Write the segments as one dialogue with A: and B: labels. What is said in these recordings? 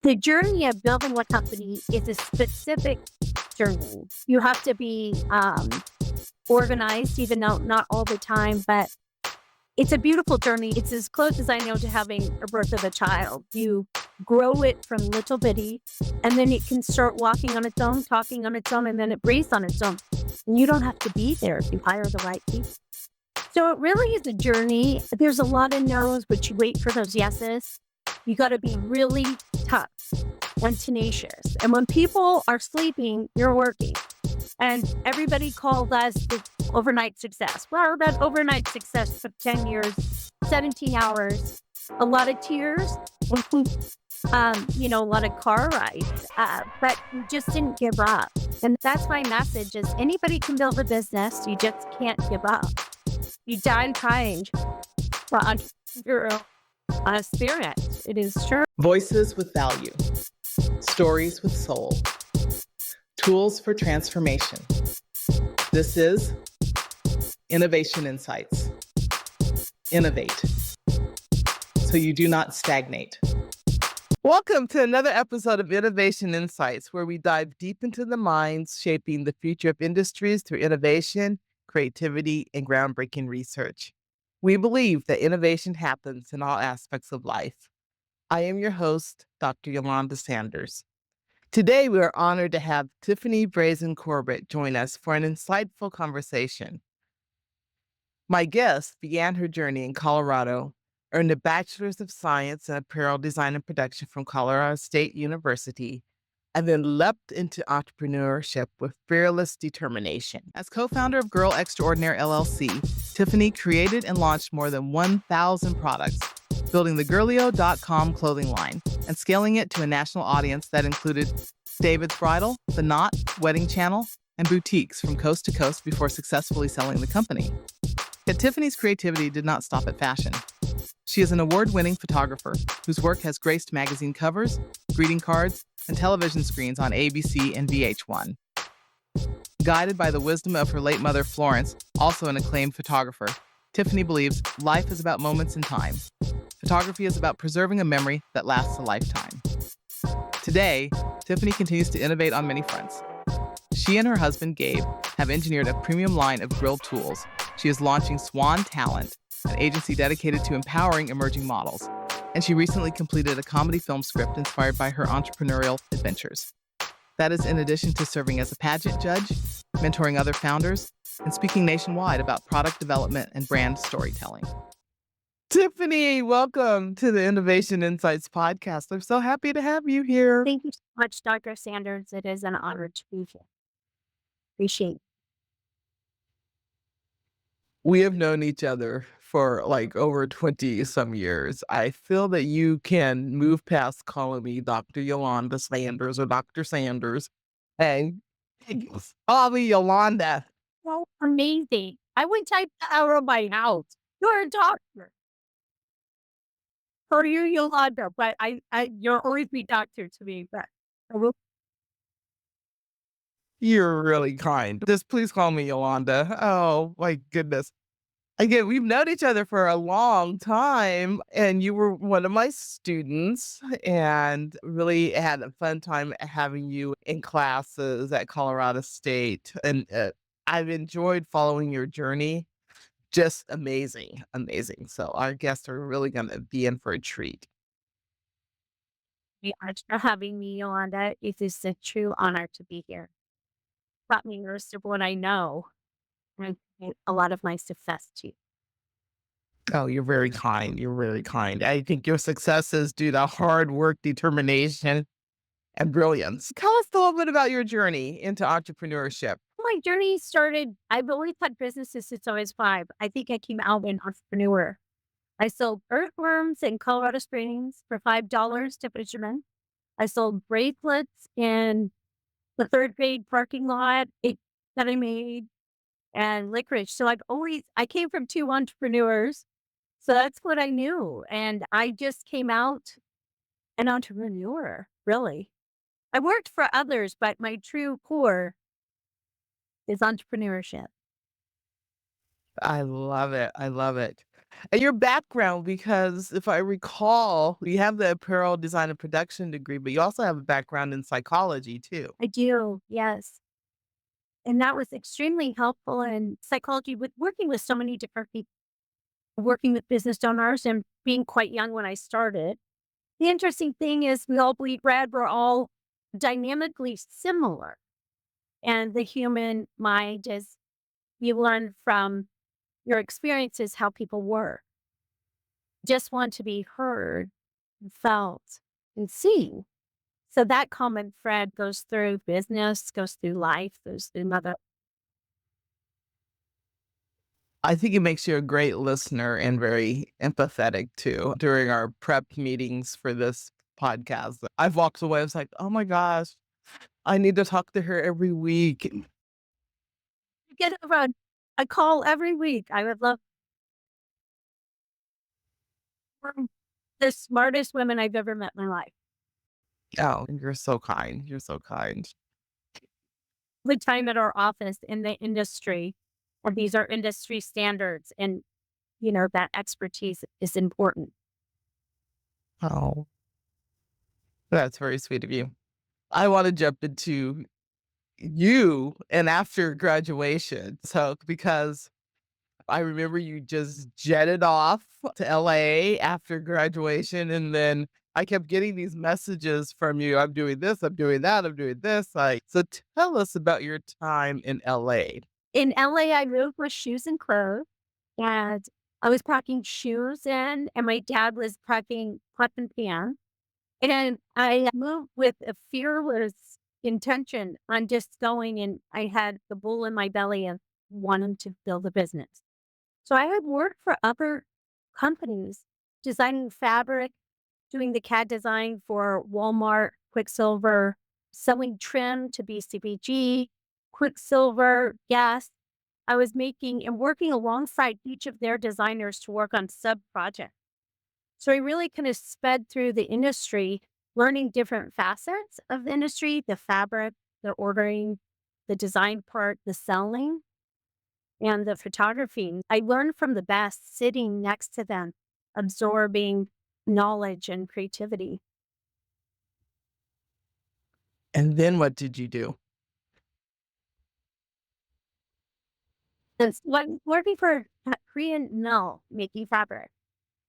A: The journey of building a company is a specific journey. You have to be organized, even though not all the time, but it's a beautiful journey. It's as close as I know to having a birth of a child. You grow it from little bitty, and then it can start walking on its own, talking on its own, and then it breathes on its own. And you don't have to be there if you hire the right people. So it really is a journey. There's a lot of no's, but you wait for those yeses. You got to be really tough and tenacious. And when people are sleeping, you're working. And everybody called us the overnight success. Well, that overnight success took 10 years, 17 hours, a lot of tears, a lot of car rides, but we just didn't give up. And that's my message is anybody can build a business. You just can't give up. You die trying for entrepreneurial spirit. It is true.
B: Voices with value, stories with soul, tools for transformation. This is Innovation Insights. Innovate so you do not stagnate. Welcome to another episode of Innovation Insights, where we dive deep into the minds shaping the future of industries through innovation, creativity, and groundbreaking research. We believe that innovation happens in all aspects of life. I am your host, Dr. Eulanda Sanders. Today, we are honored to have Tiffany Bressan Corbett join us for an insightful conversation. My guest began her journey in Colorado, earned a Bachelor's of Science in Apparel Design and Production from Colorado State University, and then leapt into entrepreneurship with fearless determination. As co-founder of Girl Extraordinary LLC, Tiffany created and launched more than 1,000 products, building the Girlio.com clothing line and scaling it to a national audience that included David's Bridal, The Knot, Wedding Channel, and boutiques from coast to coast before successfully selling the company. Yet Tiffany's creativity did not stop at fashion. She is an award-winning photographer whose work has graced magazine covers, greeting cards, and television screens on ABC and VH1. Guided by the wisdom of her late mother, Florence, also an acclaimed photographer, Tiffany believes life is about moments in time. Photography is about preserving a memory that lasts a lifetime. Today, Tiffany continues to innovate on many fronts. She and her husband, Gabe, have engineered a premium line of grill tools. She is launching Swan Talent, an agency dedicated to empowering emerging models. And she recently completed a comedy film script inspired by her entrepreneurial adventures. That is in addition to serving as a pageant judge, mentoring other founders, and speaking nationwide about product development and brand storytelling. Tiffany, welcome to the Innovation Insights podcast. I'm so happy to have you here.
A: Thank you so much, Dr. Sanders. It is an honor to be here. Appreciate it.
B: We have known each other for like over 20 some years. I feel that you can move past calling me Dr. Eulanda Sanders or Dr. Sanders and call me Eulanda.
A: Well, amazing. I would type that out of my house. You're a doctor. Or you, Yolanda, but you'll always be doctor to me, but I will.
B: You're really kind. Just please call me Yolanda. Oh my goodness. Again, we've known each other for a long time, and you were one of my students, and really had a fun time having you in classes at Colorado State. And I've enjoyed following your journey. Just amazing, amazing. So our guests are really going to be in for a treat.
A: You are for having me, Yolanda. It is a true honor to be here. Brought me most of what I know, and a lot of my success too.
B: Oh, you're very kind. You're very kind. I think your success is due to hard work, determination, and brilliance. Tell us a little bit about your journey into entrepreneurship.
A: My journey started, I've always had businesses since I was 5. I think I came out an entrepreneur. I sold earthworms in Colorado Springs for $5 to fishermen. I sold bracelets in the 3rd grade parking lot that I made, and licorice. So I came from 2 entrepreneurs. So that's what I knew. And I just came out an entrepreneur, really. I worked for others, but my true core is entrepreneurship.
B: I love it. I love it. And your background, because if I recall, you have the apparel design and production degree, but you also have a background in psychology too.
A: I do, yes. And that was extremely helpful in psychology with working with so many different people, working with business owners and being quite young when I started. The interesting thing is we all bleed red. We're all dynamically similar. And the human mind is you learn from your experiences how people were. Just want to be heard and felt and seen. So that common thread goes through business, goes through life, goes through mother.
B: I think it makes you a great listener and very empathetic too. During our prep meetings for this podcast, I've walked away. I was like, oh my gosh, I need to talk to her every week.
A: Get a call every week. I would love for the smartest women I've ever met in my life.
B: Oh, you're so kind. You're so kind.
A: The time at our office in the industry, or these are industry standards, and that expertise is important.
B: Oh, that's very sweet of you. I want to jump into you and after graduation. So, because I remember you just jetted off to LA after graduation, and then I kept getting these messages from you. I'm doing this, I'm doing that, I'm doing this. Like, so tell us about your time in LA.
A: In LA, I moved with shoes and clothes, and I was packing shoes in, and my dad was packing pots and pans. And I moved with a fearless intention on just going, and I had the bull in my belly of wanting to build a business. So I had worked for other companies designing fabric, doing the CAD design for Walmart, Quicksilver, selling trim to BCBG, Quicksilver, Guess. I was making and working alongside each of their designers to work on sub projects. So I really kind of sped through the industry, learning different facets of the industry, the fabric, the ordering, the design part, the selling, and the photography. I learned from the best sitting next to them, absorbing knowledge and creativity.
B: And then what did you do?
A: And working for a Korean mill making fabric.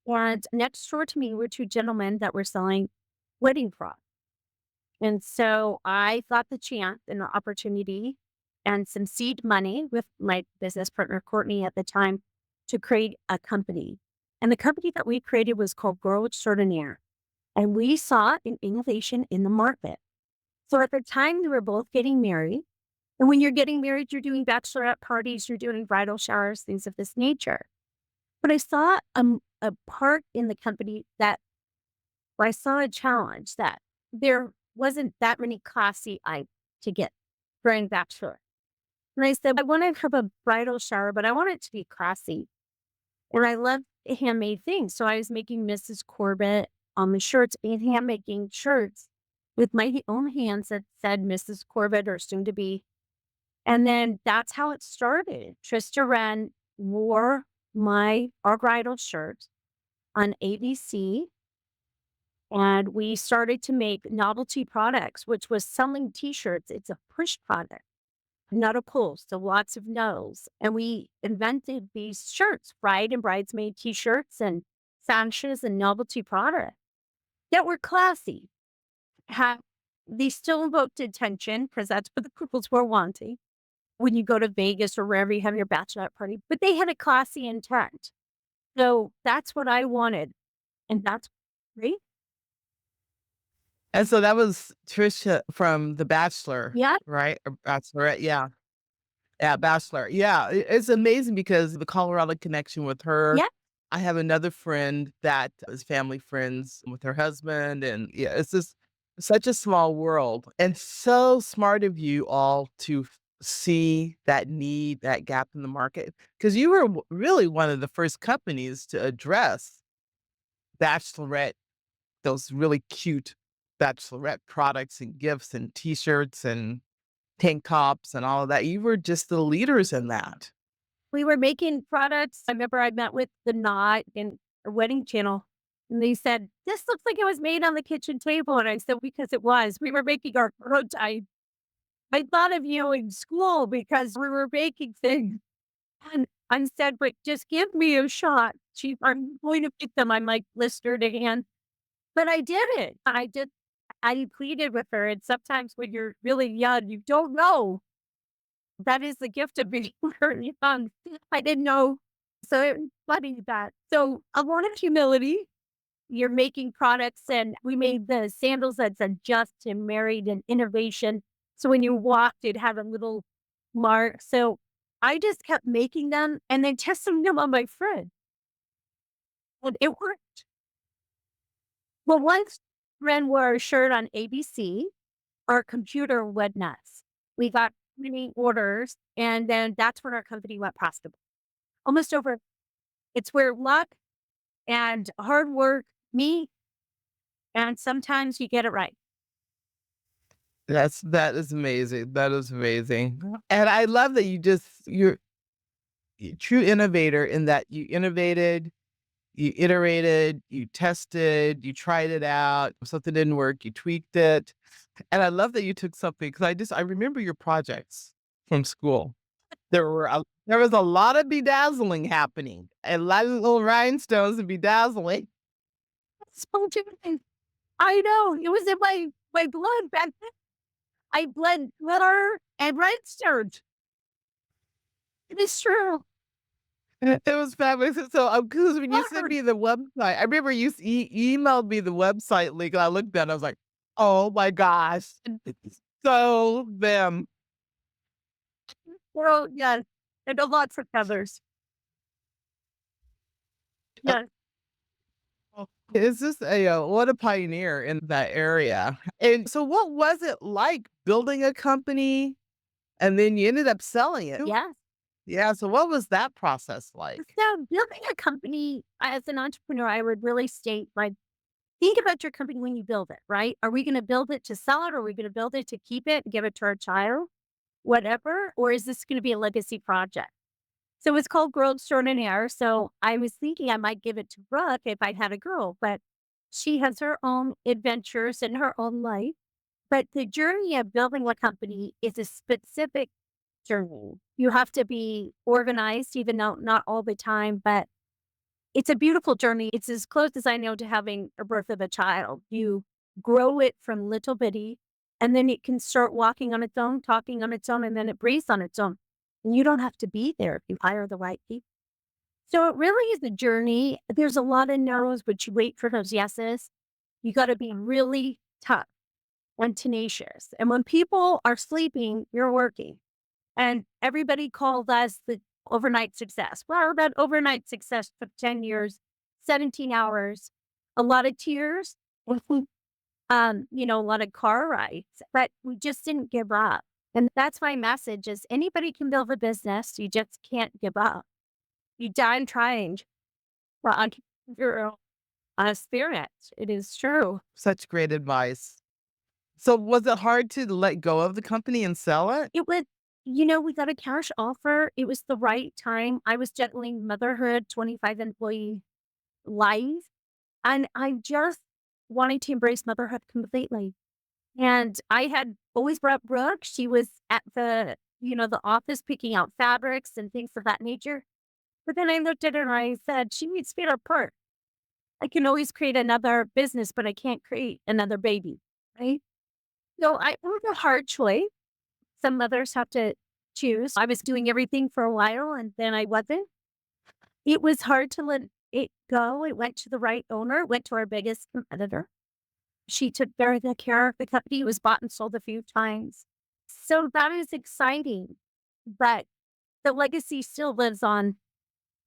A: And next door to me were two gentlemen that were selling wedding cloth. And so I got the chance and the opportunity and some seed money with my business partner, Courtney, at the time to create a company. And the company that we created was called Girl Extraordinaire. And we saw an innovation in the market. So at the time, we were both getting married. And when you're getting married, you're doing bachelorette parties, you're doing bridal showers, things of this nature. But I saw a part in the company that where I saw a challenge that there wasn't that many classy items to get during bachelor. And I said, I want to have a bridal shower, but I want it to be classy. And I love handmade things. So I was making Mrs. Corbett on the shirts and hand making shirts with my own hands that said Mrs. Corbett or soon to be. And then that's how it started. Trista Wren wore our bridal shirt on ABC. And we started to make novelty products, which was selling t-shirts. It's a push product, not a pull. So lots of no's. And we invented these shirts, bride and bridesmaid t-shirts and sashes and novelty products that were classy. They still invoked attention because that's what the couples were wanting when you go to Vegas or wherever you have your bachelorette party, but they had a classy intent. So that's what I wanted. And that's great.
B: And so that was Trisha from The Bachelor,
A: Yeah.
B: right? Or Bachelorette, yeah. Yeah, Bachelor. Yeah, it's amazing because the Colorado connection with her.
A: Yeah.
B: I have another friend that is family friends with her husband, and yeah, it's just such a small world, and so smart of you all to see that need, that gap in the market, because you were really one of the first companies to address bachelorette, those really cute bachelorette products and gifts and T-shirts and tank tops and all of that. You were just the leaders in that.
A: We were making products. I remember I met with the Knot and a wedding channel, and they said, "This looks like it was made on the kitchen table." And I said, "Because it was. We were making our prototype. I thought of you in school because we were making things." And I said, "But just give me a shot." I'm going to pick them. I'm like blister to hand. But I did it. I pleaded with her. And sometimes when you're really young, you don't know. That is the gift of being very young. I didn't know. So it was funny that. So a lot of humility. You're making products, and we made the sandals that said just and married and innovation. So when you walked, it had a little mark. So I just kept making them and then testing them on my friend. And it worked. Well, once friend wore a shirt on ABC, our computer went nuts. We got many orders, and then that's when our company went profitable. Almost over. It's where luck and hard work meet, and sometimes you get it right.
C: That is amazing. That is amazing. And I love that you're a true innovator in that you innovated, you iterated, you tested, you tried it out. If something didn't work, you tweaked it. And I love that you took something because I remember your projects from school. There was a lot of bedazzling happening, a lot of little rhinestones and bedazzling.
A: So different. I know. It was in my blood back then. I bled glitter and rhinestones. It is true.
C: It was fabulous. So, because when you sent
A: Hard.
C: me the website, I remember you emailed me the website link, and I looked at it, I was like, "Oh my gosh, it's so them."
A: Well, yes. And a lots of feathers.
C: Uh,
A: Yes.
C: Is this what a pioneer in that area. And so what was it like building a company, and then you ended up selling it?
A: Yes.
C: Yeah, so what was that process like?
A: So building a company as an entrepreneur, I would really state like think about your company when you build it, right? Are we going to build it to sell it? Or are we going to build it to keep it, give it to our child, whatever? Or is this going to be a legacy project? So it's called Grow Extraordinaire. So I was thinking I might give it to Brooke if I had a girl, but she has her own adventures in her own life. But the journey of building a company is a specific journey. You have to be organized, even though not all the time, but it's a beautiful journey. It's as close as I know to having a birth of a child. You grow it from little bitty, and then it can start walking on its own, talking on its own, and then it breathes on its own. And you don't have to be there if you hire the right people. So it really is a journey. There's a lot of no's, but you wait for those yeses. You got to be really tough and tenacious. And when people are sleeping, you're working. And everybody called us the overnight success. Well, that overnight success took 10 years, 17 hours, a lot of tears, a lot of car rides, but we just didn't give up. And that's my message is anybody can build a business. You just can't give up. You die in trying for entrepreneurial spirit. It is true.
C: Such great advice. So was it hard to let go of the company and sell it?
A: It was, we got a cash offer. It was the right time. I was juggling motherhood, 25 employee life. And I just wanted to embrace motherhood completely. And I had always brought Brooke. She was at the office picking out fabrics and things of that nature. But then I looked at her and I said, she needs to be our part. I can always create another business, but I can't create another baby. Right. So I made a hard choice. Some mothers have to choose. I was doing everything for a while and then I wasn't. It was hard to let it go. It went to the right owner, it went to our biggest competitor. She took very good care of the company. It was bought and sold a few times. So that is exciting. But the legacy still lives on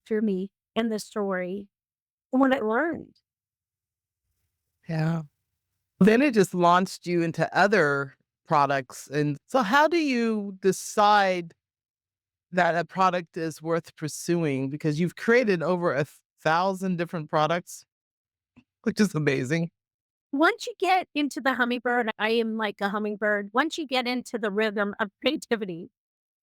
A: for me in the story and what I learned.
C: Yeah. Then it just launched you into other products. And so how do you decide that a product is worth pursuing? Because you've created over 1,000 different products, which is amazing.
A: Once you get into the hummingbird, I am like a hummingbird. Once you get into the rhythm of creativity,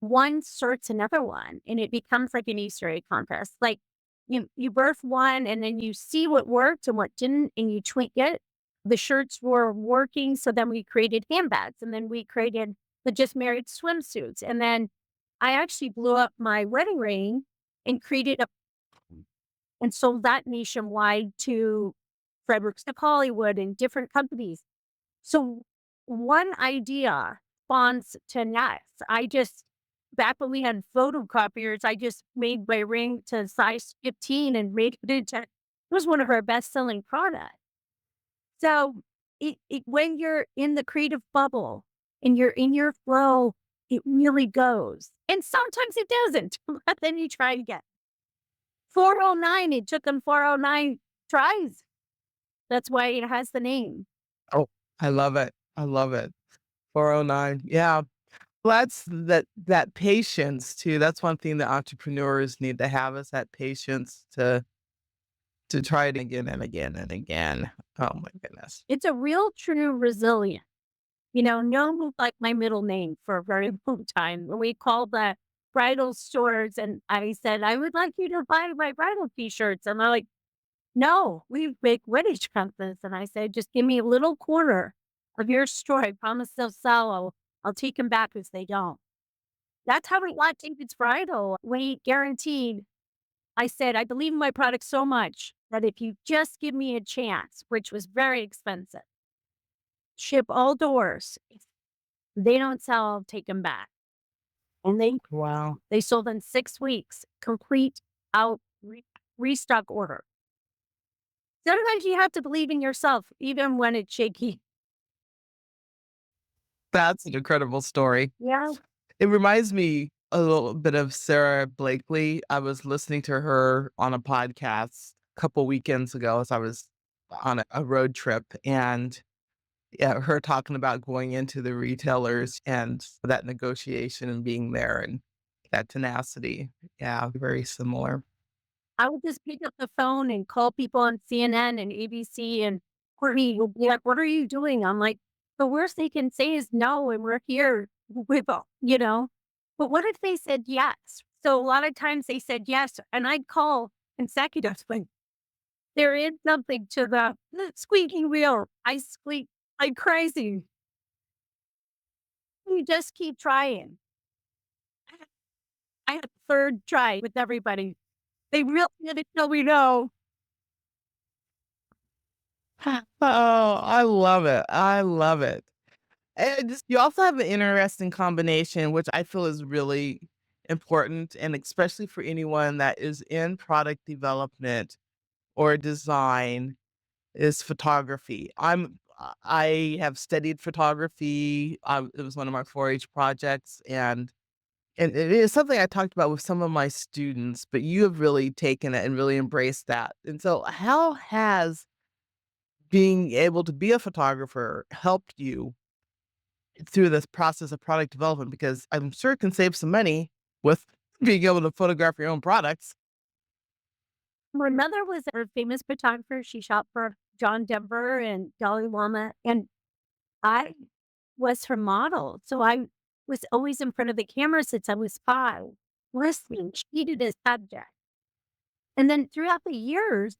A: one sorts another one, and it becomes like an Easter egg contest. Like you birth one, and then you see what worked and what didn't, and you tweak it. The shirts were working, so then we created handbags, and then we created the just married swimsuits, and then I actually blew up my wedding ring and created a and sold that nationwide to Fredericks of Hollywood and different companies. So one idea spawns to next. I just back when we had photocopiers, I just made my ring to size 15 and made it into it was one of our best selling products. So when you're in the creative bubble and you're in your flow, it really goes. And sometimes it doesn't, but then you try again. 409, it took them 409 tries. That's why it has the name.
C: Oh, I love it. I love it. 409. Yeah. Well, that's that patience too. That's one thing that entrepreneurs need to have is that patience to try it again and again and again. Oh my goodness.
A: It's a real true resilience. No one would like my middle name for a very long time. When we called the bridal stores and I said, I would like you to buy my bridal t-shirts. And they're like, no, we make wedding dresses. And I said, just give me a little corner of your store. I promise they'll sell. I'll take them back if they don't. That's how we got David's Bridal. We guaranteed. I said, I believe in my product so much that if you just give me a chance, which was very expensive, ship all doors. If they don't sell, I'll take them back. And
C: Wow.
A: they sold in 6 weeks, complete out restock order. Sometimes you have to believe in yourself, even when it's shaky.
C: That's an incredible story.
A: Yeah.
C: It reminds me a little bit of Sarah Blakely. I was listening to her on a podcast a couple weekends ago as I was on a road trip and yeah, her talking about going into the retailers and that negotiation and being there and that tenacity. Yeah, very similar.
A: I would just pick up the phone and call people on CNN and ABC and Courtney will be like, what are you doing? I'm like, the worst they can say is no, and we're here with, but what if they said yes? So a lot of times they said yes, and I'd call consecutively. There is something to the squeaky wheel. I squeak like crazy. You just keep trying. I had a third try with everybody. They really didn't know we know.
C: Oh, I love it. I love it. And just, you also have an interesting combination, which I feel is really important, and especially for anyone that is in product development or design, is photography. I have studied photography. It was one of my 4-H projects, and it is something I talked about with some of my students. But you have really taken it and really embraced that. And so, how has being able to be a photographer helped you through this process of product development? Because I'm sure it can save some money with being able to photograph your own products.
A: My mother was a famous photographer. She shot for John Denver and Dalai Lama, and I was her model. So I was always in front of the camera since I was 5, listening. She needed a subject. And then throughout the years,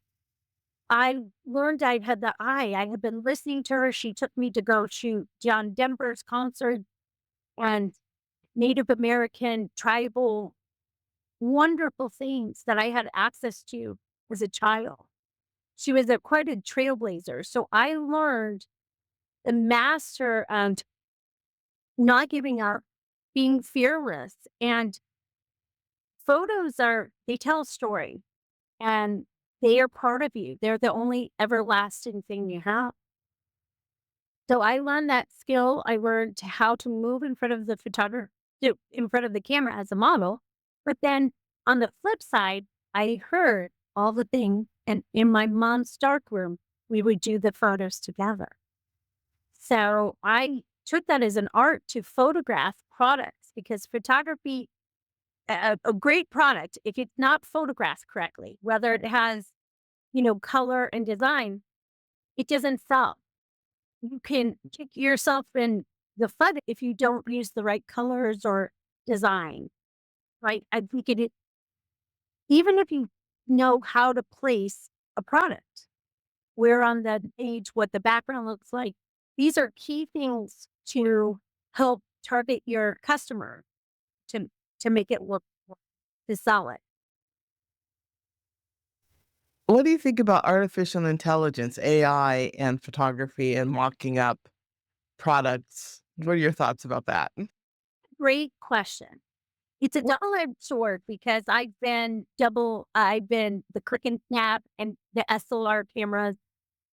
A: I learned I had the eye. I had been listening to her. She took me to go shoot John Denver's concert and Native American tribal wonderful things that I had access to as a child. She was quite a trailblazer. So I learned the master and not giving up, being fearless. And they tell a story and they are part of you. They're the only everlasting thing you have. So I learned that skill. I learned how to move in front of the photographer, in front of the camera as a model. But then on the flip side, I heard all the things. And in my mom's darkroom, we would do the photos together. So I took that as an art to photograph products because photography, a great product, if it's not photographed correctly, whether it has, color and design, it doesn't sell. You can kick yourself in the foot if you don't use the right colors or design, right? I think even if you know how to place a product, where on the page, what the background looks like, these are key things to help target your customer to make it look to sell it.
C: What do you think about artificial intelligence, AI, and photography and mocking up products? What are your thoughts about that?
A: Great question. It's a double-edged sword because I've been the click and snap and the SLR cameras,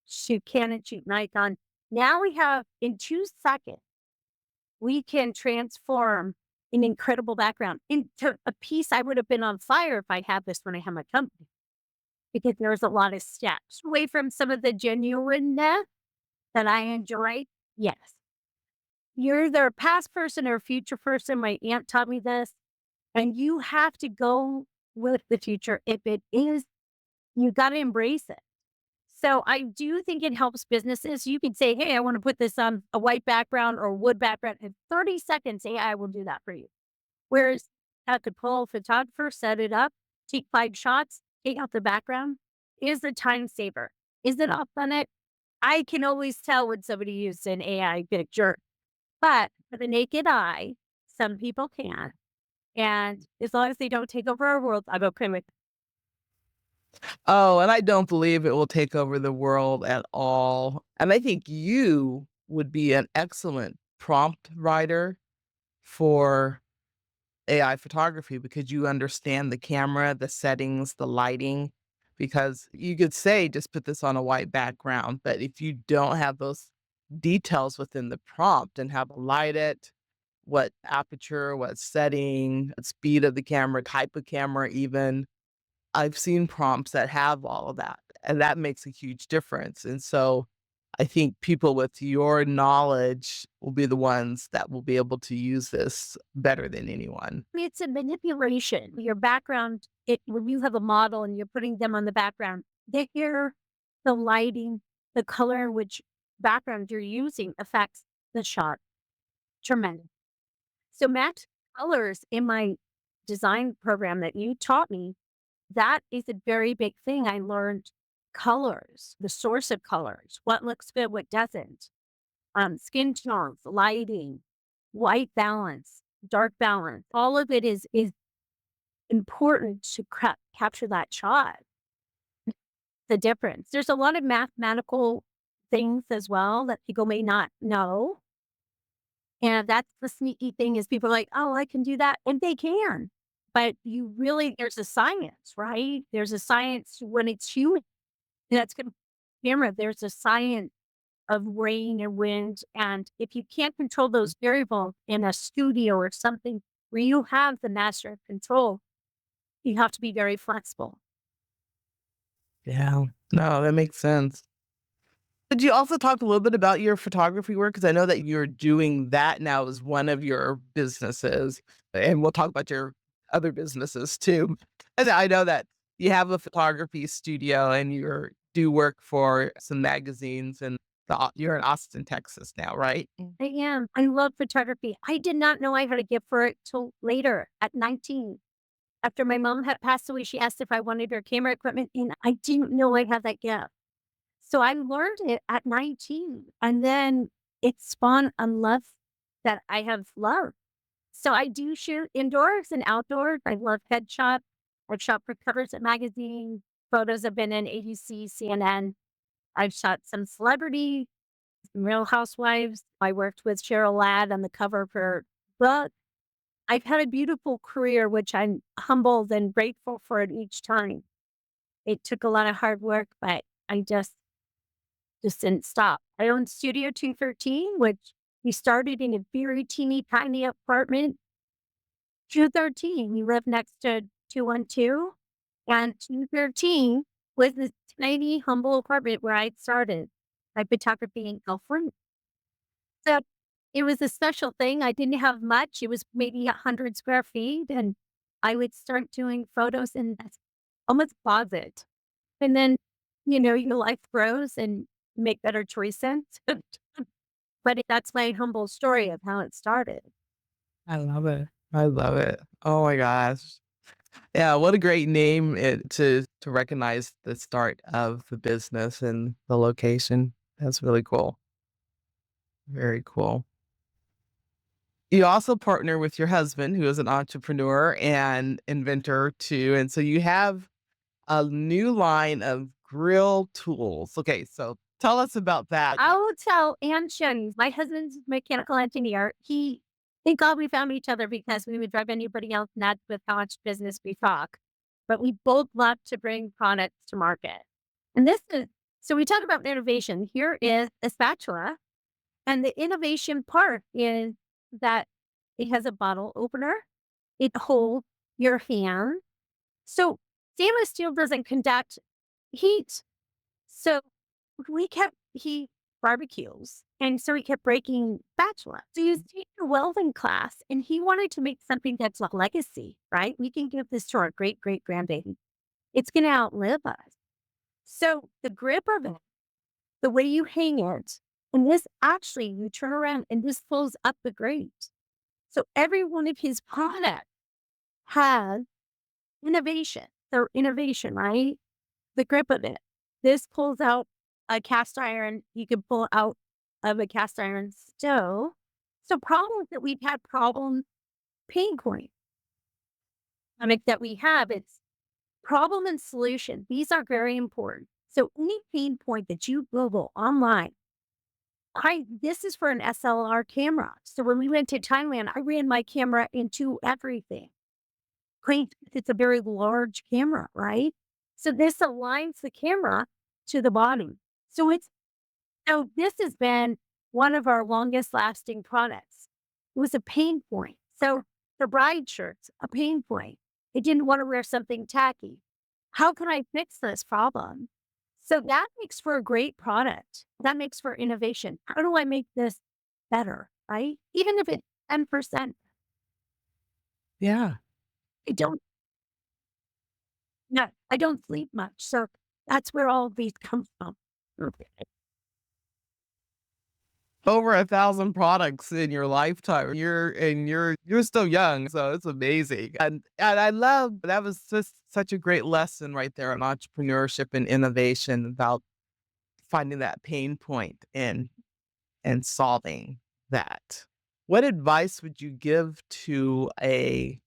A: shoot Canon, shoot Nikon. Now we have in 2 seconds, we can transform an incredible background into a piece I would have been on fire if I had this when I had my company. Because there's a lot of steps away from some of the genuineness that I enjoy. Yes. You're either a past person or a future person. My aunt taught me this. And you have to go with the future. If it is, you got to embrace it. So I do think it helps businesses. You can say, hey, I want to put this on a white background or wood background. In 30 seconds, AI will do that for you. Whereas I could pull a photographer, set it up, take 5 shots, take out the background. Is a time saver. Is it authentic? I can always tell when somebody used an AI picture, but for the naked eye, some people can. And as long as they don't take over our world, I'm okay with it.
C: Oh, and I don't believe it will take over the world at all. And I think you would be an excellent prompt writer for AI photography because you understand the camera, the settings, the lighting. Because you could say, just put this on a white background, but if you don't have those details within the prompt and how to light it, what aperture, what setting, what speed of the camera, type of camera, even, I've seen prompts that have all of that, and that makes a huge difference. And so I think people with your knowledge will be the ones that will be able to use this better than anyone.
A: I mean, it's a manipulation. Your background, when you have a model and you're putting them on the background, they hear the lighting, the color in which background you're using affects the shot. Tremendous. So match colors in my design program that you taught me, that is a very big thing. I learned colors, the source of colors, what looks good, what doesn't, skin tones, lighting, white balance, dark balance. All of it is important to capture that shot. The difference. There's a lot of mathematical things as well that people may not know. And that's the sneaky thing is people are like, oh, I can do that. And they can. But there's a science, right? There's a science when it's human. That's going to camera. There's a science of rain and wind. And if you can't control those variables in a studio or something where you have the master of control, you have to be very flexible.
C: Yeah. No, that makes sense. Could you also talk a little bit about your photography work? Because I know that you're doing that now as one of your businesses, and we'll talk about your other businesses too. And I know that you have a photography studio and you do work for some magazines, and you're in Austin, Texas now, right?
A: I am. I love photography. I did not know I had a gift for it till later at 19. After my mom had passed away, she asked if I wanted her camera equipment, and I didn't know I had that gift. So I learned it at 19, and then it spawned a love that I have loved. So I do shoot indoors and outdoors. I love headshot. I've shot for covers at magazines. Photos have been in ABC, CNN. I've shot some celebrity, some Real Housewives. I worked with Cheryl Ladd on the cover of her book. I've had a beautiful career, which I'm humbled and grateful for it each time. It took a lot of hard work, but I just didn't stop. I own Studio 213, which we started in a very teeny tiny apartment. 213, we lived next to 212, and 213 was this tiny, humble apartment where I started my photography in California. So it was a special thing. I didn't have much. It was maybe 100 square feet, and I would start doing photos in that almost closet. And then, your life grows and you make better choices. But that's my humble story of how it started.
C: I love it. I love it. Oh my gosh. Yeah, what a great name to recognize the start of the business and the location. That's really cool. Very cool. You also partner with your husband, who is an entrepreneur and inventor too, and so you have a new line of grill tools. Okay, so tell us about that.
A: I will tell Ann Shen, my husband's a mechanical engineer. Thank God we found each other because we would drive anybody else nuts with how much business we talk. But we both love to bring products to market. And so we talk about innovation. Here is a spatula. And the innovation part is that it has a bottle opener. It holds your hand. So stainless steel doesn't conduct heat. So he barbecues. And so he kept breaking spatula. So he was taking a welding class and he wanted to make something that's a legacy, right? We can give this to our great great grandbaby. It's going to outlive us. So the grip of it, the way you hang it, and this actually, you turn around and this pulls up the grate. So every one of his products has innovation. They're innovation, right? The grip of it. This pulls out a cast iron. You can pull out of a cast iron stove. So problems that we've had pain point that we have, it's problem and solution. These are very important. So any pain point that you Google online, this is for an SLR camera. So when we went to Thailand, I ran my camera into everything. It's a very large camera, right? So this aligns the camera to the bottom. So this has been one of our longest lasting products. It was a pain point. So the bride shirts, a pain point. They didn't want to wear something tacky. How can I fix this problem? So that makes for a great product. That makes for innovation. How do I make this better? Right? Even if it's 10%,
C: Yeah.
A: I don't, no, I don't sleep much. So that's where all of these come from. Okay.
C: Over 1,000 products in your lifetime. You're still young, so it's amazing. And I love that was just such a great lesson right there on entrepreneurship and innovation about finding that pain point and solving that. What advice would you give to a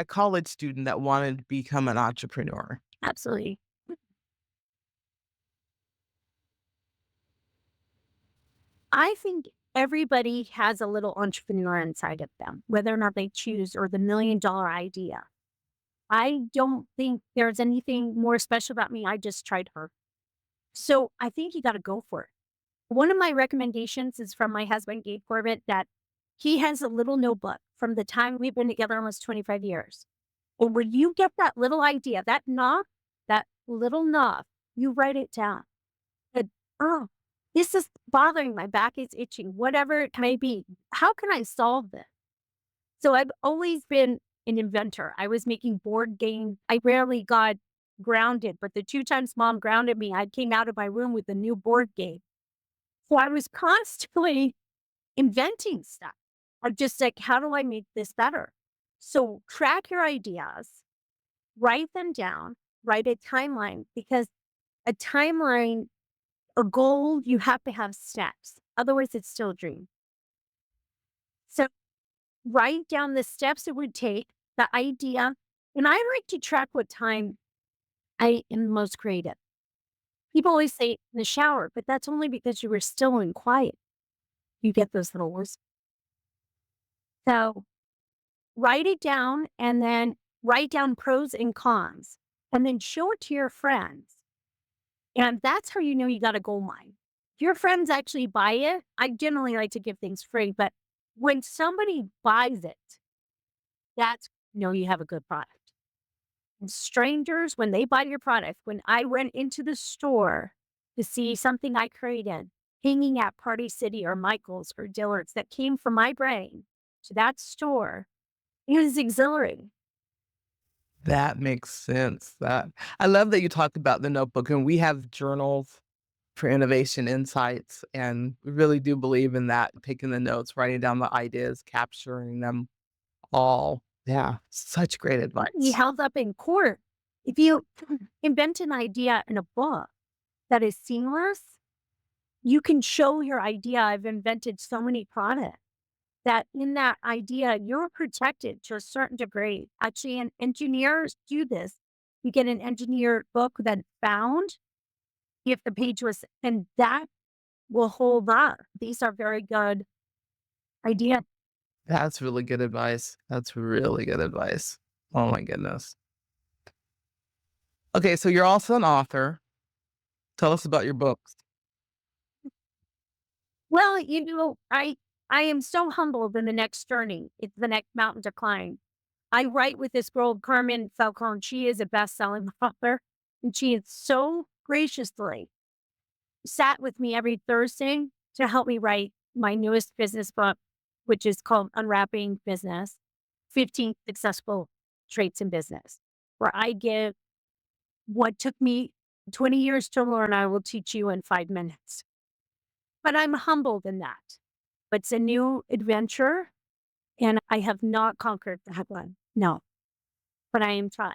C: college student that wanted to become an entrepreneur?
A: Absolutely. I think everybody has a little entrepreneur inside of them, whether or not they choose or the $1,000,000 idea. I don't think there's anything more special about me. I just tried her. So I think you got to go for it. One of my recommendations is from my husband, Gabe Corbett, that he has a little notebook from the time we've been together almost 25 years. And when you get that little idea, that little knob, you write it down. And, oh, this is bothering my back is itching, whatever it may be. How can I solve this? So I've always been an inventor. I was making board games. I rarely got grounded, but the 2 times mom grounded me, I came out of my room with a new board game. So I was constantly inventing stuff. I'm just like, how do I make this better? So track your ideas, write them down, write a timeline because a timeline, a goal, you have to have steps. Otherwise, it's still a dream. So write down the steps it would take, the idea. And I like to track what time I am most creative. People always say in the shower, but that's only because you were still and quiet. You get those little words. So write it down and then write down pros and cons and then show it to your friends. And that's how you know you got a gold mine. If your friends actually buy it, I generally like to give things free, but when somebody buys it, that's you have a good product. And strangers, when they buy your product, when I went into the store to see something I created, hanging at Party City or Michael's or Dillard's that came from my brain to that store, it was exhilarating.
C: That makes sense. That I love that you talked about the notebook, and we have journals for innovation insights, and we really do believe in that, taking the notes, writing down the ideas, capturing them all. Yeah, such great
A: Be
C: advice.
A: held up in court. If you invent an idea in a book that is seamless, you can show your idea. I've invented so many products that in that idea, you're protected to a certain degree. Actually, and engineers do this. You get an engineered book that's bound if the page was, and that will hold up. These are very good ideas.
C: That's really good advice. That's really good advice. Oh my goodness. Okay, so you're also an author. Tell us about your books.
A: Well, I am so humbled in the next journey. It's the next mountain to climb. I write with this girl, Carmen Falcone. She is a best-selling author, and she has so graciously sat with me every Thursday to help me write my newest business book, which is called Unwrapping Business, 15 Successful Traits in Business, where I give what took me 20 years to learn, I will teach you in 5 minutes. But I'm humbled in that. It's a new adventure, and I have not conquered that one. No, but I am trying.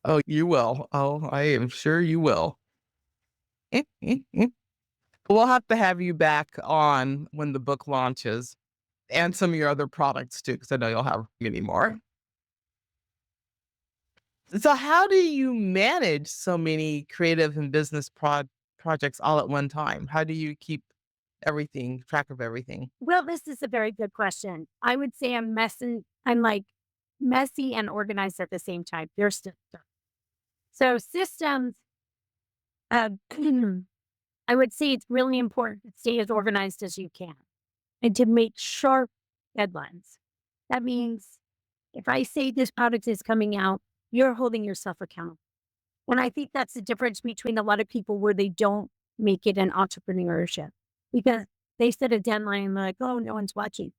C: Oh, you will. Oh, I am sure you will. We'll have to have you back on when the book launches and some of your other products too, because I know you'll have many more. So how do you manage so many creative and business projects all at one time? How do you keep everything, track of everything?
A: Well, this is a very good question. I would say I'm like messy and organized at the same time. There's systems. So systems, uh, I would say it's really important to stay as organized as you can and to make sharp deadlines. That means if I say this product is coming out, you're holding yourself accountable. And I think that's the difference between a lot of people where they don't make it in entrepreneurship because they set a deadline and they're like, oh, no one's watching.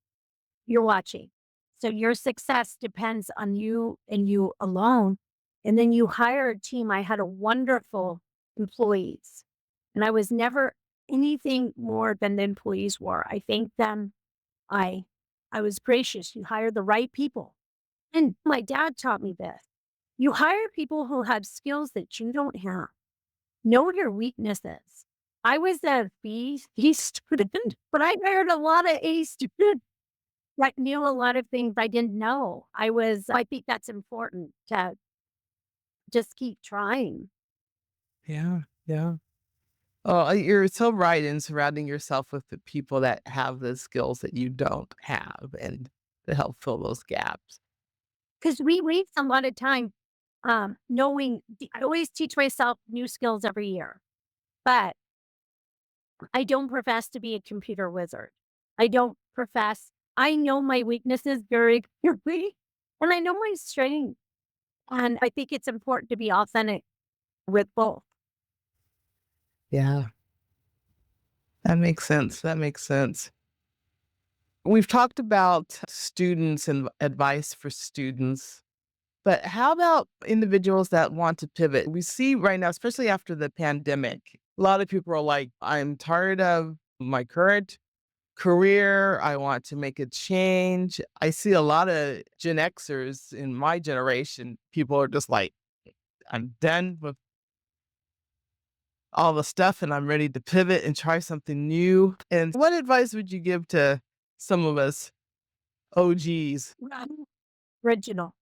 A: You're watching. So your success depends on you and you alone. And then you hire a team. I had a wonderful employees, and I was never anything more than the employees were. I thanked them. I I was gracious. You hire the right people. And my dad taught me this. You hire people who have skills that you don't have. Know your weaknesses. I was a B student, but I hired a lot of A students that knew a lot of things I didn't know. I think that's important to just keep trying.
C: Yeah, yeah. Oh, you're so right in surrounding yourself with the people that have the skills that you don't have and to help fill those gaps.
A: Because we waste a lot of time knowing, I always teach myself new skills every year, but I don't profess to be a computer wizard. I know my weaknesses very clearly, and I know my strengths. And I think it's important to be authentic with both.
C: Yeah, that makes sense. That makes sense. We've talked about students and advice for students, but how about individuals that want to pivot? We see right now, especially after the pandemic, a lot of people are like, I'm tired of my current career. I want to make a change. I see a lot of Gen Xers in my generation. People are just like, I'm done with all the stuff and I'm ready to pivot and try something new. And what advice would you give to some of us OGs?
A: Right. Original.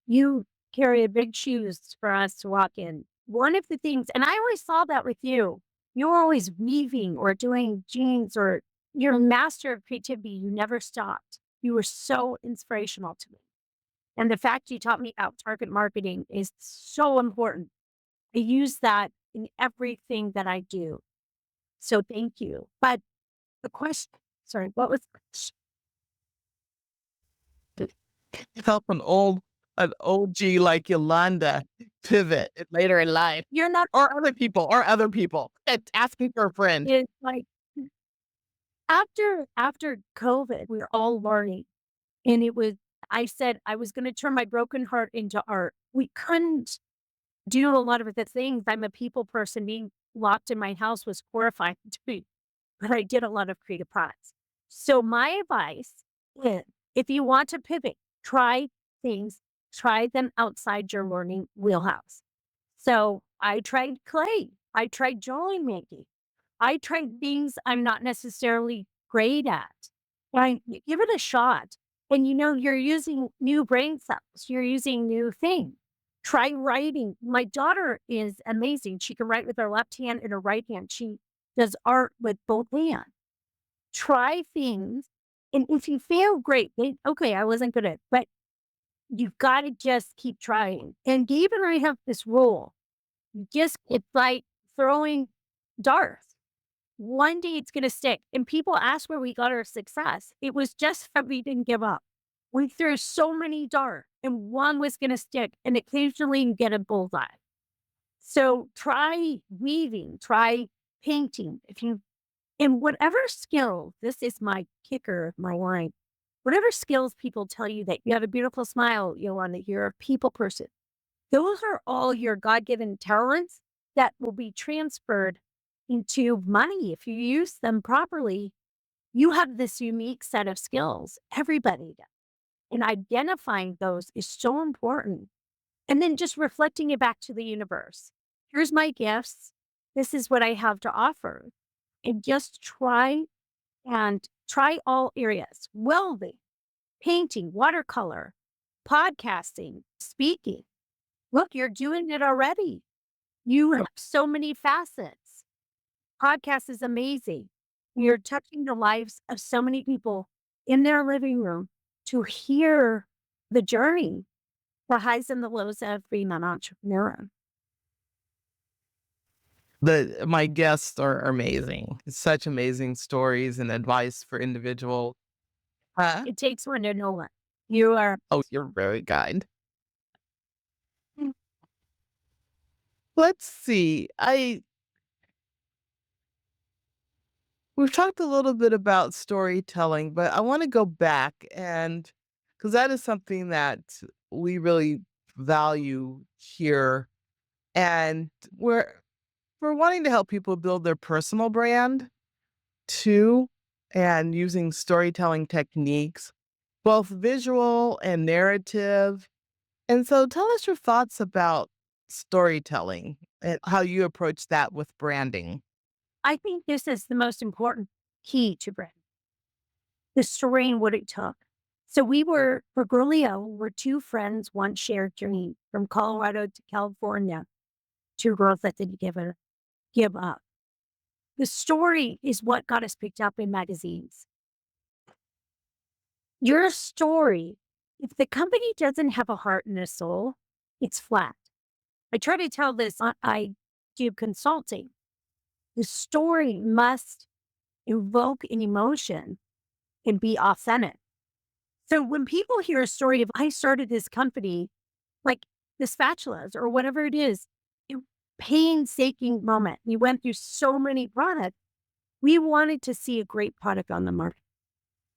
A: You carry a big shoes for us to walk in. One of the things, and I always saw that with you, you're always weaving or doing jeans or you're a master of creativity. You never stopped. You were so inspirational to me. And the fact you taught me about target marketing is so important. I use that in everything that I do. So thank you. But the question, sorry, what was the question?
C: Help an OG like Eulanda pivot later in life,
A: You're not,
C: or other people. It's asking for a friend.
A: it's like after COVID, we were all learning. And I said I was going to turn my broken heart into art. We couldn't do a lot of the things. I'm a people person. Being locked in my house was horrifying to me, but I did a lot of creative products. So my advice is If you want to pivot, try things, try them outside your learning wheelhouse. So I tried clay. I tried jewelry making. I tried things I'm not necessarily great at. Right? Give it a shot. And you're using new brain cells. You're using new things. Try writing. My daughter is amazing. She can write with her left hand and her right hand. She does art with both hands. Try things. And if you fail, great. Okay, I wasn't good at it. But you've got to just keep trying. And Gabe and I have this rule. It's like throwing darts. One day it's going to stick. And people ask where we got our success. It was just that we didn't give up. We threw so many darts and one was going to stick. And occasionally you get a bullseye. So try weaving, try painting. And whatever skill, this is my kicker, my line. Whatever skills people tell you that you have a beautiful smile, Eulanda, you're a people person. Those are all your God-given talents that will be transferred into money. If you use them properly, you have this unique set of skills. Everybody does. And identifying those is so important. And then just reflecting it back to the universe. Here's my gifts. This is what I have to offer. And just try all areas. Welding, painting, watercolor, podcasting, speaking. Look, you're doing it already. You have so many facets. Podcast is amazing. You're touching the lives of so many people in their living room to hear the journey, the highs and the lows of being an entrepreneur.
C: My guests are amazing. Such amazing stories and advice for individuals. Huh?
A: It takes one to know one. You are.
C: Oh, you're very kind. Let's see. We've talked a little bit about storytelling, but I want to go back and because that is something that we really value here. And we're wanting to help people build their personal brand too, and using storytelling techniques, both visual and narrative. And so tell us your thoughts about storytelling and how you approach that with branding.
A: I think this is the most important key to brand. The story and what it took. So for Girlio, we're two friends, one shared journey from Colorado to California, two girls that didn't give up. The story is what got us picked up in magazines. Your story, if the company doesn't have a heart and a soul, it's flat. I try to tell this, I do consulting. The story must evoke an emotion and be authentic. So when people hear a story of, I started this company, like the spatulas or whatever it is, painstaking moment. We went through so many products. We wanted to see a great product on the market.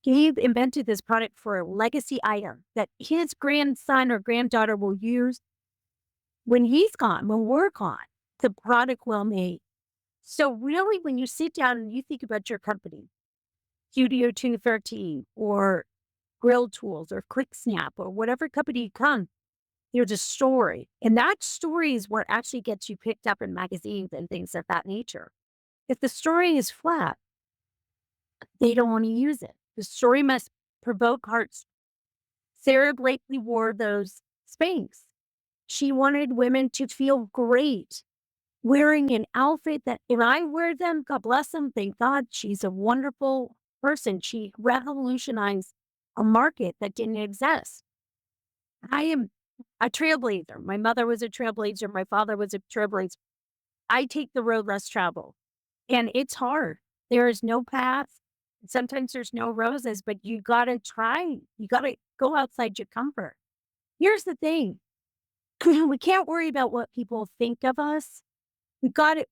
A: Gabe invented this product for a legacy item that his grandson or granddaughter will use when he's gone, when we're gone. The product will make. So really, when you sit down and you think about your company, Studio 213 or Grill Tools or Quick Snap or whatever company you come, there's a story. And that story is what actually gets you picked up in magazines and things of that nature. If the story is flat, they don't want to use it. The story must provoke hearts. Sarah Blakely wore those Spanx. She wanted women to feel great wearing an outfit that, if I wear them, God bless them, thank God, she's a wonderful person. She revolutionized a market that didn't exist. I am a trailblazer. My mother was a trailblazer. My father was a trailblazer. I take the road less traveled, and it's hard. There is no path. Sometimes there's no roses, but you got to try. You got to go outside your comfort. Here's the thing. We can't worry about what people think of us.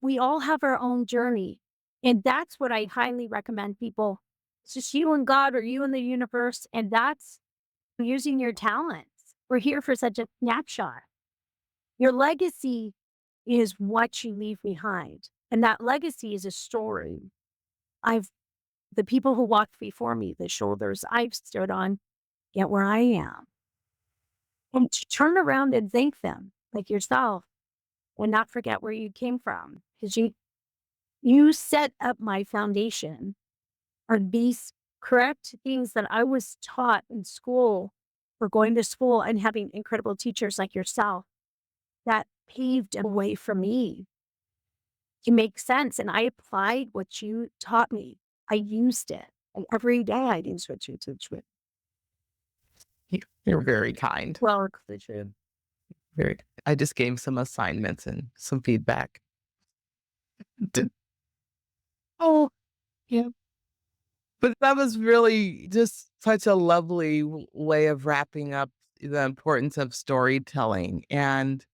A: We all have our own journey. And that's what I highly recommend people. It's just you and God or you and the universe. And that's using your talents. We're here for such a snapshot. Your legacy is what you leave behind. And that legacy is a story. The people who walked before me, the shoulders I've stood on, get where I am. And to turn around and thank them like yourself and not forget where you came from. Because you set up my foundation on these correct things that I was taught in school for going to school and having incredible teachers like yourself that paved a way for me to make sense. And I applied what you taught me. I used it. And every day I use what you teach me.
C: You're very kind.
A: Well,
C: Very. I just gave some assignments and some feedback. D- Oh, yeah. But that was really just such a lovely way of wrapping up the importance of storytelling. And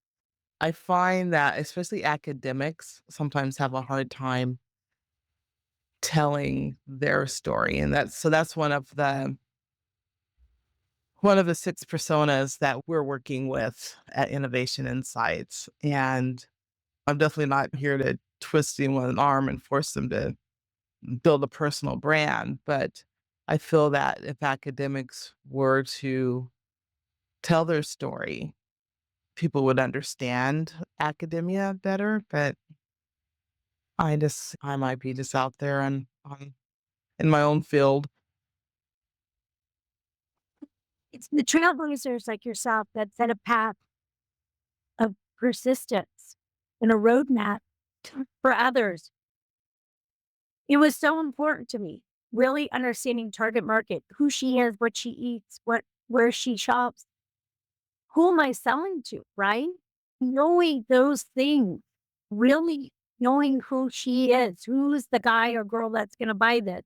C: I find that especially academics sometimes have a hard time telling their story. And that's one of the 6 personas that we're working with at Innovation Insights. And I'm definitely not here to twist anyone's arm and force them to build a personal brand, but I feel that if academics were to tell their story, people would understand academia better. But I might be just out there in my own field.
A: it's the trailblazers like yourself that set a path of persistence and a roadmap for others. It was so important to me, really understanding target market, who she is, what she eats, where she shops, who am I selling to, right? Knowing those things, really knowing who she is, who's the guy or girl that's going to buy this.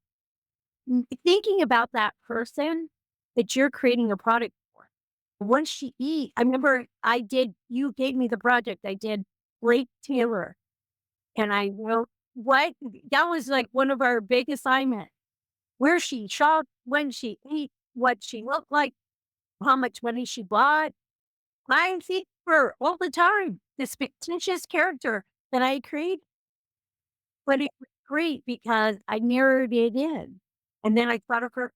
A: Thinking about that person that you're creating a product for. Once she eat, I remember you gave me the project. I did Blake Taylor and I wrote that was like one of our big assignments. Where she shopped, when she ate, what she looked like, how much money she bought. I see her all the time, this fictitious character that I create, but it was great because I narrowed it in. And then I thought of her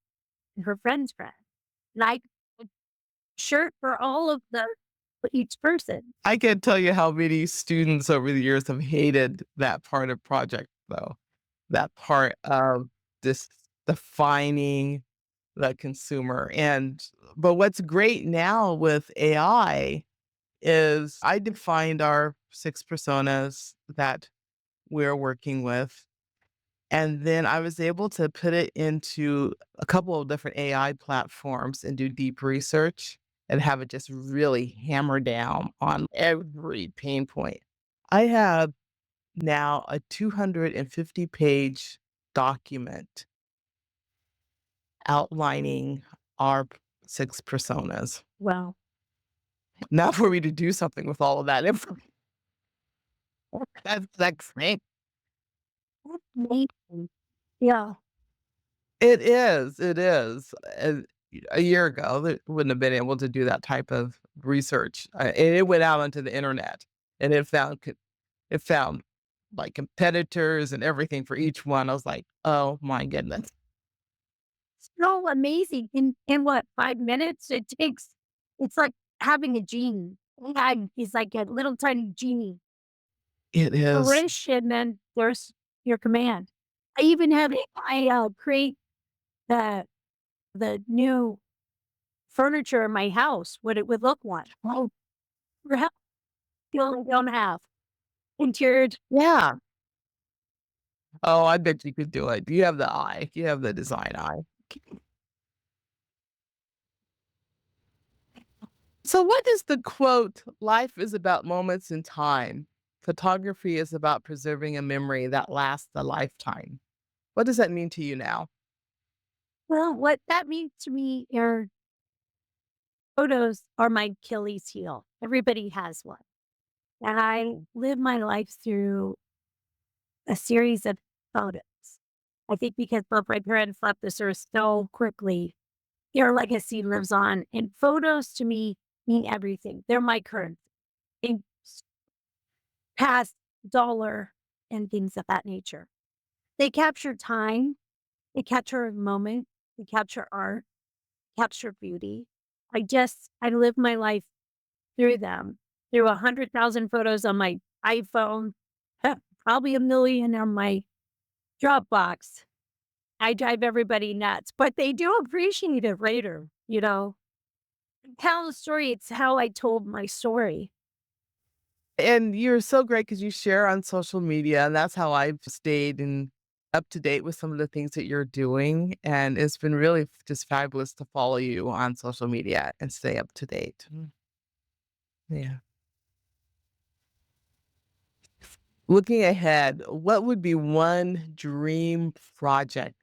A: and her friend's friend. And I could shirt for all of for each person.
C: I can't tell you how many students over the years have hated that part of project though. That part of this defining the consumer. But what's great now with AI is I defined our 6 personas that we're working with. And then I was able to put it into a couple of different AI platforms and do deep research and have it just really hammer down on every pain point. I have now a 250-page document outlining our 6 personas.
A: Wow.
C: Now for me to do something with all of that information. That's great.
A: That's amazing. Yeah.
C: It is, it is. A year ago, they wouldn't have been able to do that type of research, and it went out onto the internet, and it found, like, competitors and everything for each one. I was like, "Oh my goodness."
A: So amazing. In what, 5 minutes? It's like having a genie. AI is like a little tiny genie.
C: It is.
A: Wish, and then there's your command. I even had AI create the new furniture in my house, what it would look like. Oh, for help you only don't have interior.
C: Yeah. Oh, I bet you could do it. You have the eye. You have the design eye. So what is the quote, "Life is about moments in time. Photography is about preserving a memory that lasts a lifetime." What does that mean to you now?
A: Well, what that means to me are photos are my Achilles heel. Everybody has one. And I live my life through a series of photos. I think because both my parents left this earth so quickly, their legacy lives on. And photos to me mean everything. They're my currency. They past dollar and things of that nature. They capture time, they capture a moment, they capture art, capture beauty. I live my life through them, through 100,000 photos on my iPhone, probably a million on my Dropbox. I drive everybody nuts, but they do appreciate it later, you know? Tell the story, it's how I told my story.
C: And you're so great because you share on social media, and that's how I've stayed and up to date with some of the things that you're doing. And it's been really just fabulous to follow you on social media and stay up to date. Yeah. Looking ahead, what would be one dream project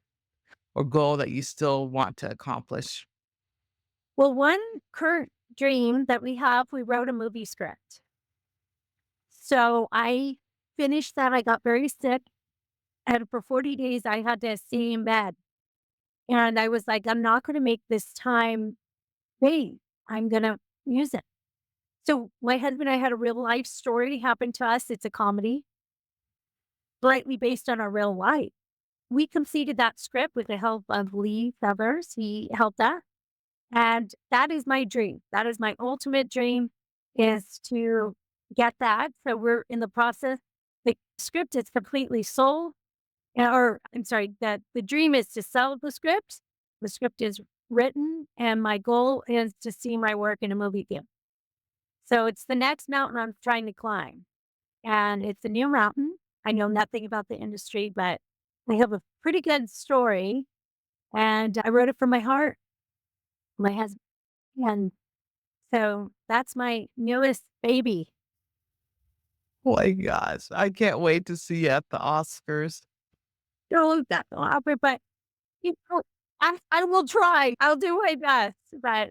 C: or goal that you still want to accomplish?
A: Well, one current dream that we wrote a movie script. So I finished that. I got very sick. And for 40 days, I had to stay in bed. And I was like, I'm not going to make this time wait. I'm going to use it. So my husband and I had a real life story happen to us. It's a comedy, slightly based on our real life. We completed that script with the help of Lee Fevers. He helped us. And that is my dream. That is my ultimate dream is to get that. So we're in the process. The script is completely sold. Or I'm sorry, that the dream is to sell the script. The script is written, and my goal is to see my work in a movie theater. So it's the next mountain I'm trying to climb. And it's a new mountain. I know nothing about the industry, but I have a pretty good story. And I wrote it from my heart, my husband. And so that's my newest baby.
C: Oh my gosh, I can't wait to see you at the Oscars.
A: No, that's not happen, but you know, I will try. I'll do my best. But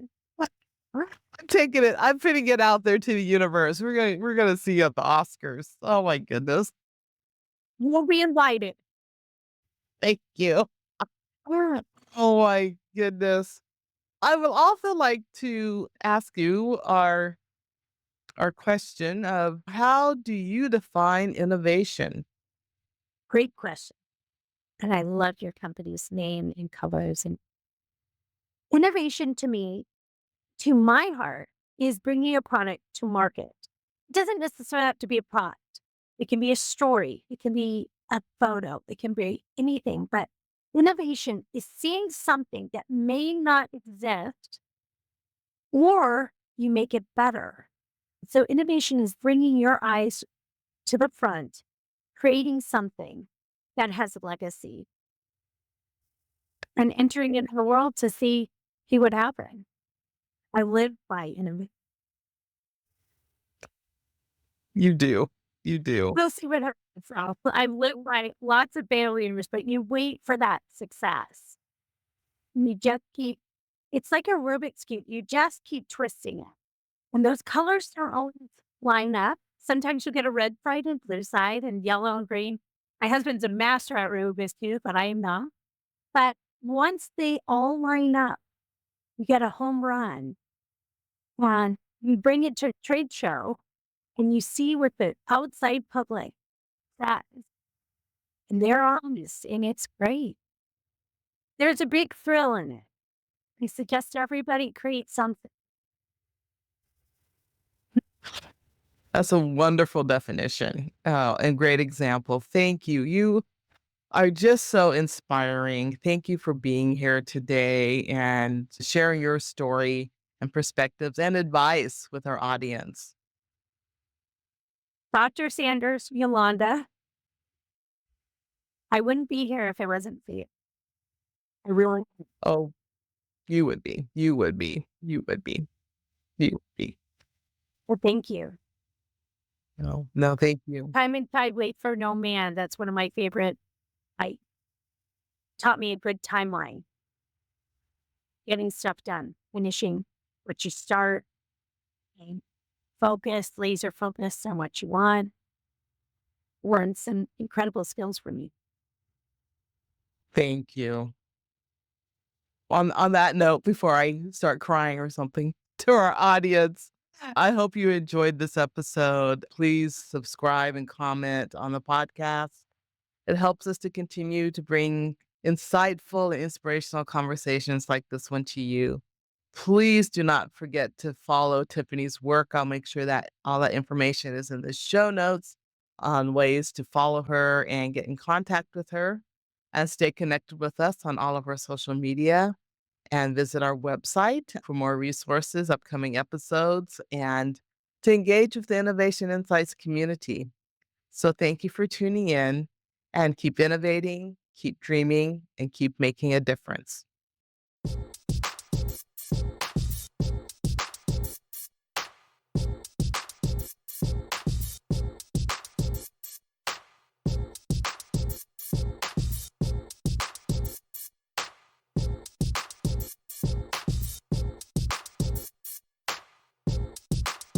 C: I'm taking it. I'm putting it out there to the universe. We're gonna see you at the Oscars. Oh my goodness.
A: we'll be invited.
C: Thank you. Oh my goodness. I would also like to ask you our question of how do you define innovation?
A: Great question. And I love your company's name and colors. And innovation to me, to my heart, is bringing a product to market. It doesn't necessarily have to be a product. It can be a story. It can be a photo. It can be anything. But innovation is seeing something that may not exist or you make it better. So innovation is bringing your eyes to the front, creating something that has a legacy and entering into the world to see what happened. I live by innovation.
C: You do. You do.
A: We'll see what happens. I live by lots of failures, but you wait for that success. You just keep, it's like a Rubik's Cube. You just keep twisting it. And those colors don't always line up. Sometimes you get a red side and blue side and yellow and green. My husband's a master at Rubik's Cube, but I am not. But once they all line up, you get a home run. And you bring it to a trade show and you see what the outside public says. And they're honest and it's great. There's a big thrill in it. I suggest everybody create something.
C: That's a wonderful definition, and great example. Thank you. You are just so inspiring. Thank you for being here today and sharing your story and perspectives and advice with our audience.
A: Dr. Sanders, Eulanda, I wouldn't be here if it wasn't for you. I really,
C: Oh, you would be. You would be. You would be. You would be.
A: well, thank you.
C: No, no, thank you.
A: Time and tide wait for no man. That's one of my favorite. I taught me a good timeline. Getting stuff done, finishing what you start, and focus, laser focus on what you want. Learned some incredible skills from you.
C: Thank you. On that note, before I start crying or something, to our audience, I hope you enjoyed this episode. Please subscribe and comment on the podcast. It helps us to continue to bring insightful and inspirational conversations like this one to you. Please do not forget to follow Tiffany's work. I'll make sure that all that information is in the show notes on ways to follow her and get in contact with her and stay connected with us on all of our social media and visit our website for more resources, upcoming episodes, and to engage with the Innovation Insights community. So thank you for tuning in and keep innovating, keep dreaming, and keep making a difference.